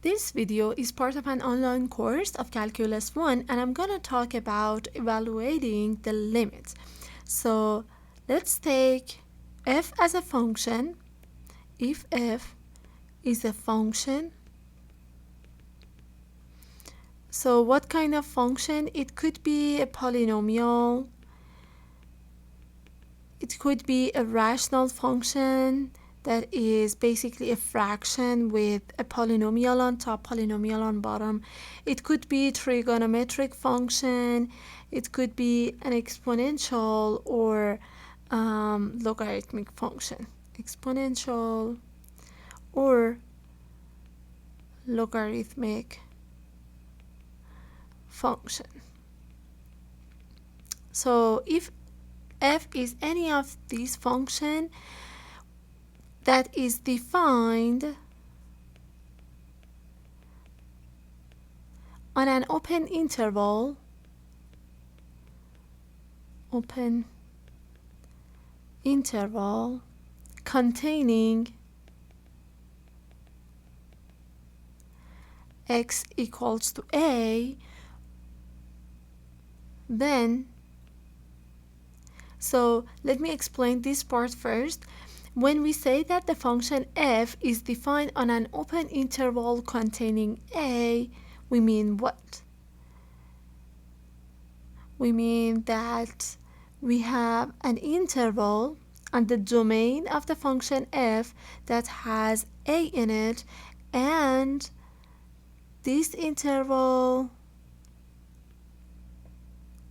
This video is part of an online course of Calculus 1 and I'm going to talk about evaluating the limits. So let's take f as a function. If f is a function, so what kind of function? It could be a polynomial, it could be a rational function that is basically a fraction with a polynomial on top, polynomial on bottom. It could be a trigonometric function. It could be an exponential or logarithmic function. Exponential or logarithmic function. So if f is any of these functions that is defined on an open interval, containing x equals to a, then, so let me explain this part first. When we say that the function f is defined on an open interval containing a, we mean what? We mean that we have an interval on the domain of the function f that has a in it, and this interval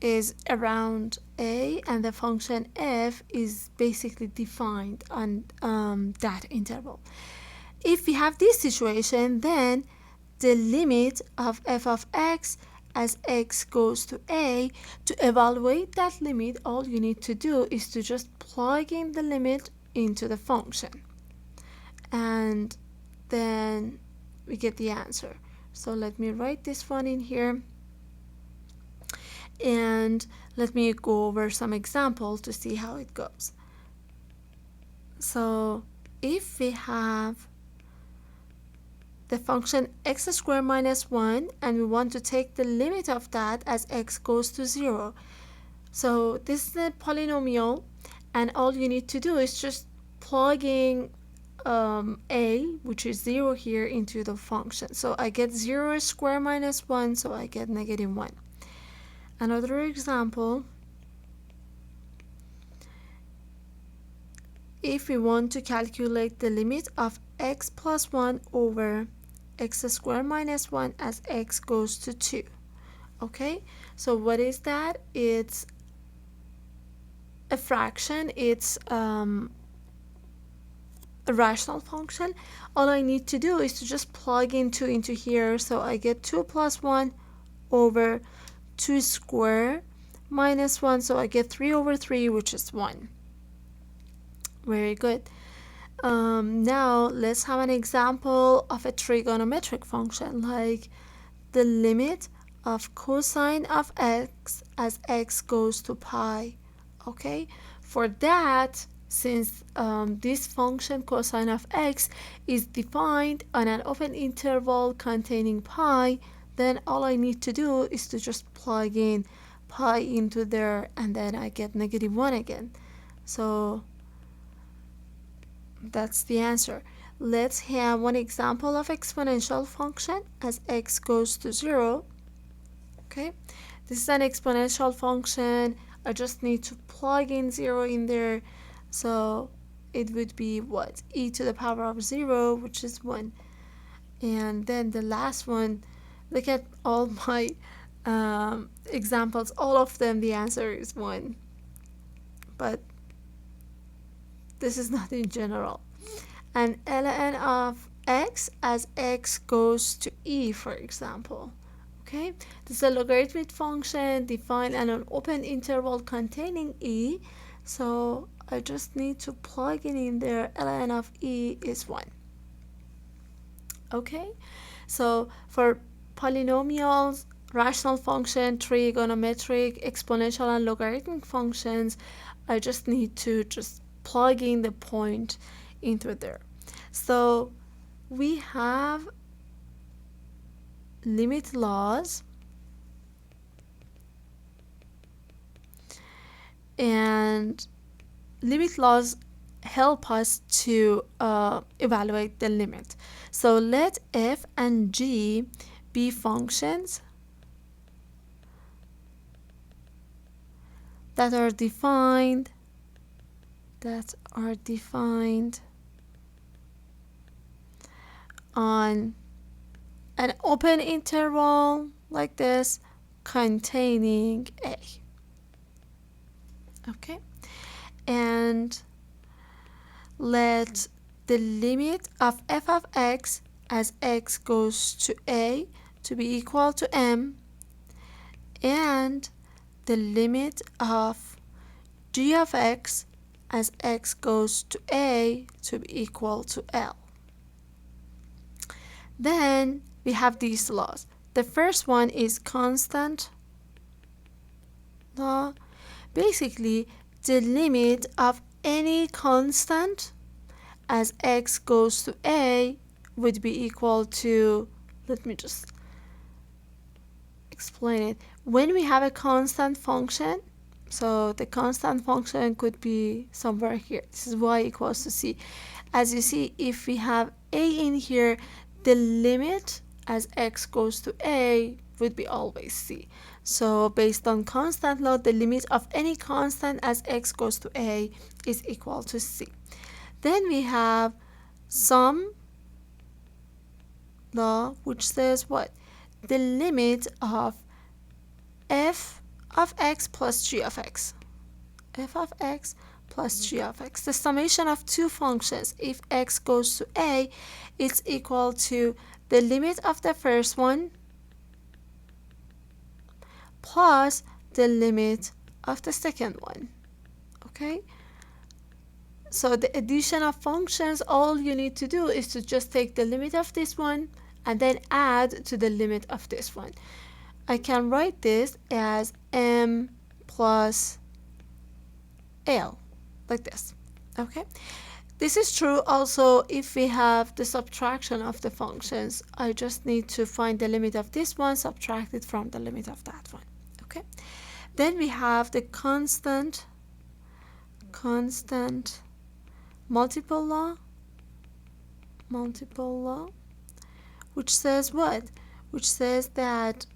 is around a, and the function f is basically defined on that interval. If we have this situation, then the limit of f of x as x goes to a, to evaluate that limit, all you need to do is to just plug in the limit into the function, and then we get the answer. So let me write this one in here, and let me go over some examples to see how it goes. So if we have the function x squared minus 1 and we want to take the limit of that as x goes to 0, so this is a polynomial, and all you need to do is just plugging a, which is 0 here, into the function. So I get 0 squared minus 1, so I get negative 1. Another example, if we want to calculate the limit of x plus 1 over x squared minus 1 as x goes to 2. Okay, so what is that? It's a fraction. It's a rational function. All I need to do is to just plug in 2 into here, so I get 2 plus 1 over 2 squared minus 1, so I get 3 over 3, which is 1. Very good. Now let's have an example of a trigonometric function, like the limit of cosine of x as x goes to pi. Okay, for that, since this function cosine of x is defined on an open interval containing pi, then all I need to do is to just plug in pi into there, and then I get negative 1 again. So that's the answer. Let's have one example of exponential function as x goes to 0. Okay, this is an exponential function. I just need to plug in 0 in there, so it would be what? E to the power of 0, which is 1. And then the last one, look at all my examples, all of them the answer is 1, but this is not in general. And ln of x as x goes to e, for example. Okay, this is a logarithmic function defined on an open interval containing e, so I just need to plug it in there. Ln of e is 1. Okay, so for polynomials, rational function, trigonometric, exponential, and logarithmic functions, I just need to just plug in the point into there. So we have limit laws, and limit laws help us to evaluate the limit. So let f and g be functions that are defined on an open interval like this containing a. Okay, and let the limit of f of x as x goes to a to be equal to m, and the limit of g of x as x goes to a to be equal to L. Then we have these laws. The first one is constant law. Basically, the limit of any constant as x goes to a would be equal to, let me just explain it. When we have a constant function, so the constant function could be somewhere here. This is y equals to c. As you see, if we have a in here, the limit as x goes to a would be always c. So based on constant law, the limit of any constant as x goes to a is equal to c. Then we have sum law, which says what? The limit of f of x plus g of x. F of x plus g of x. The summation of two functions, if x goes to a, is equal to the limit of the first one plus the limit of the second one. Okay? So the addition of functions, all you need to do is to just take the limit of this one and then add to the limit of this one. I can write this as m plus L, like this. Okay, this is true also if we have the subtraction of the functions. I just need to find the limit of this one, subtract it from the limit of that one. Okay, then we have the constant multiple law, which says what? Which says that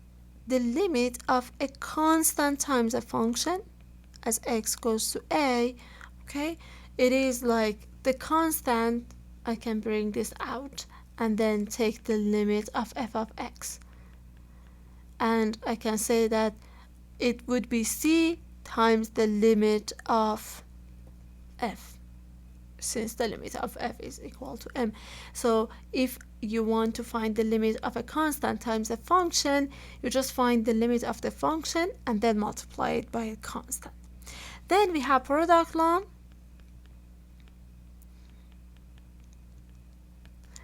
the limit of a constant times a function as x goes to a, okay, it is like the constant. I can bring this out and then take the limit of f of x, and I can say that it would be c times the limit of f, since the limit of f is equal to m. So if you want to find the limit of a constant times a function, you just find the limit of the function and then multiply it by a constant. Then we have product law.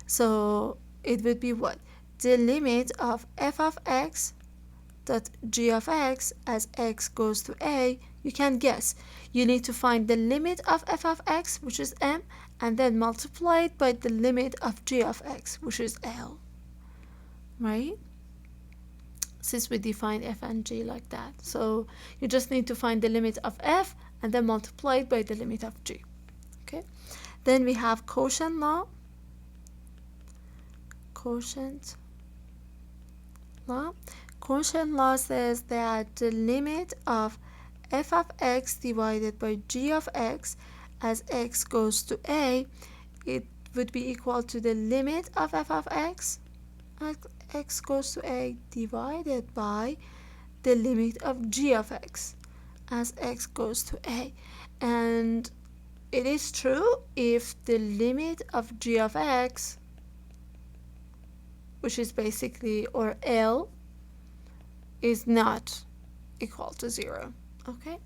So it would be what? The limit of f of x dot g of x as x goes to a. You can guess. You need to find the limit of f of x, which is m, and then multiply it by the limit of g of x, which is L. Right? Since we defined f and g like that. So you just need to find the limit of f and then multiply it by the limit of g. Okay? Then we have quotient law. Quotient law says that the limit of f of x divided by g of x as x goes to a, it would be equal to the limit of f of x as x goes to a divided by the limit of g of x as x goes to a. And it is true if the limit of g of x, which is basically, or L, is not equal to 0. Okay,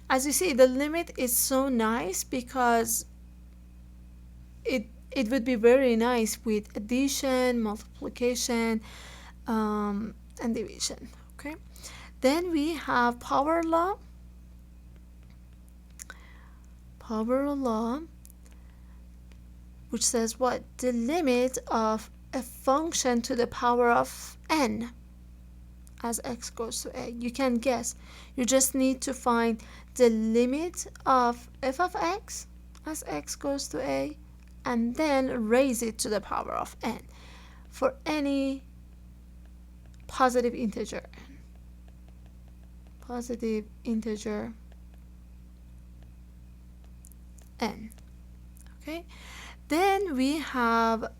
as you see, the limit is so nice because it would be very nice with addition, multiplication, and division. Okay, then we have power law. Which says what? The limit of a function to the power of n as x goes to a. You can guess. You just need to find the limit of f of x as x goes to a and then raise it to the power of n for any positive integer n. Positive integer n. Okay, then we have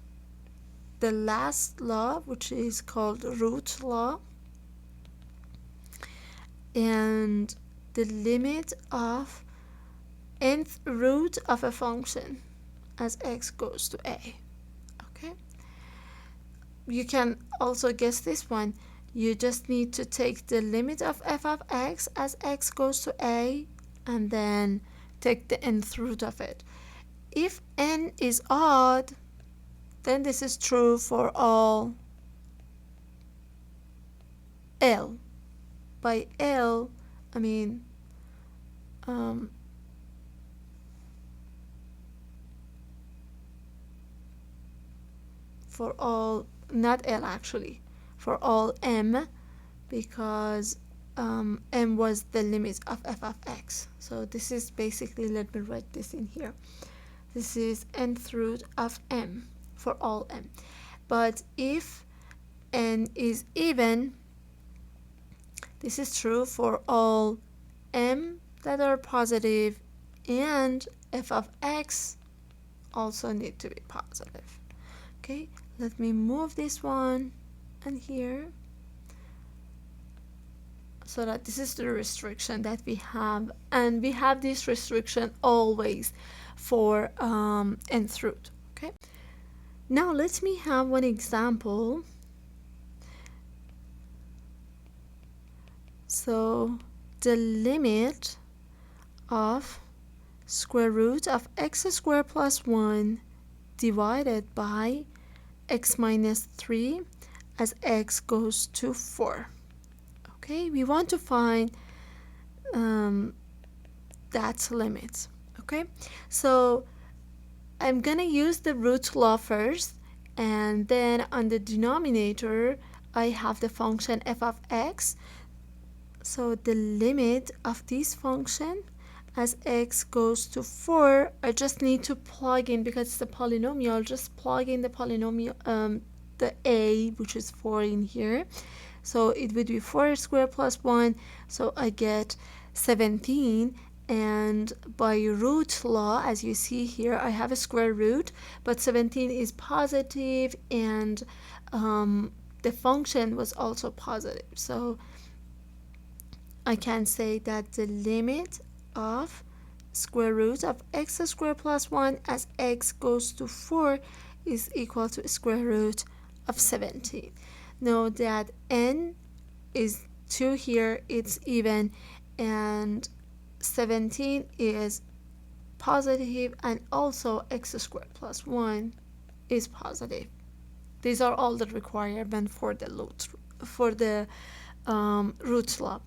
the last law, which is called root law, and the limit of nth root of a function as x goes to a. Okay, you can also guess this one. You just need to take the limit of f of x as x goes to a and then take the nth root of it. If n is odd, then this is true for all L. By L, I mean for all, not L actually, for all M, because M was the limit of f of x. So this is basically, let me write this in here. This is nth root of M for all M. But if n is even, this is true for all M that are positive, and f of x also need to be positive. Okay, let me move this one and here, so that this is the restriction that we have, and we have this restriction always for nth root. Okay, now let me have one example. So the limit of square root of x squared plus 1 divided by x minus 3 as x goes to 4. Okay, we want to find that limit. Okay, so I'm gonna use the root law first, and then on the denominator I have the function f of x. So the limit of this function as x goes to 4, I just need to plug in, because it's a polynomial, just plug in the polynomial, the a, which is 4 in here. So it would be 4 squared plus 1, so I get 17. And by root law, as you see here, I have a square root, but 17 is positive, and the function was also positive. So I can say that the limit of square root of x squared plus 1 as x goes to 4 is equal to square root of 17. Note that n is 2 here, it's even, and 17 is positive, and also x squared plus 1 is positive. These are all the requirements for the root law.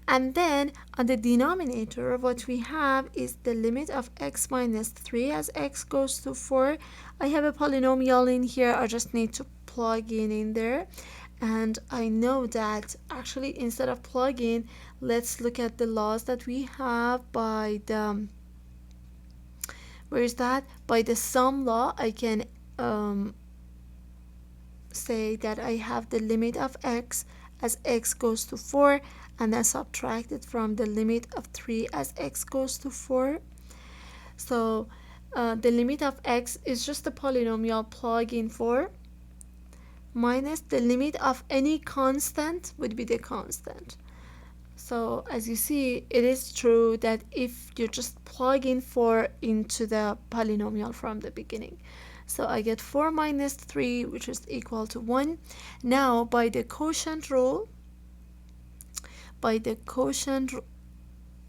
And then on the denominator, what we have is the limit of x minus 3 as x goes to 4. I have a polynomial in here, I just need to plug in there. And I know that actually, instead of plugging, let's look at the laws that we have by the, where is that? By the sum law, I can say that I have the limit of x as x goes to 4, and then subtract it from the limit of 3 as x goes to 4. So the limit of x is just a polynomial, plug in 4, minus the limit of any constant would be the constant. So as you see, it is true that if you just plug in 4 into the polynomial from the beginning. So I get 4 minus 3, which is equal to 1. Now by the quotient rule,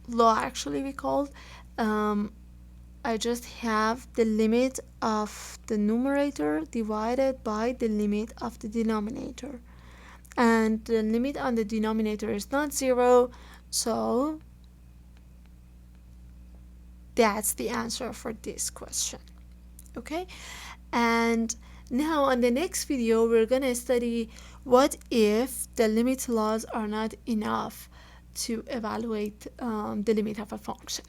law actually we called, I just have the limit of the numerator divided by the limit of the denominator, and the limit on the denominator is not 0, so that's the answer for this question. Okay, and Now on the next video, we're gonna study what if the limit laws are not enough to evaluate the limit of a function.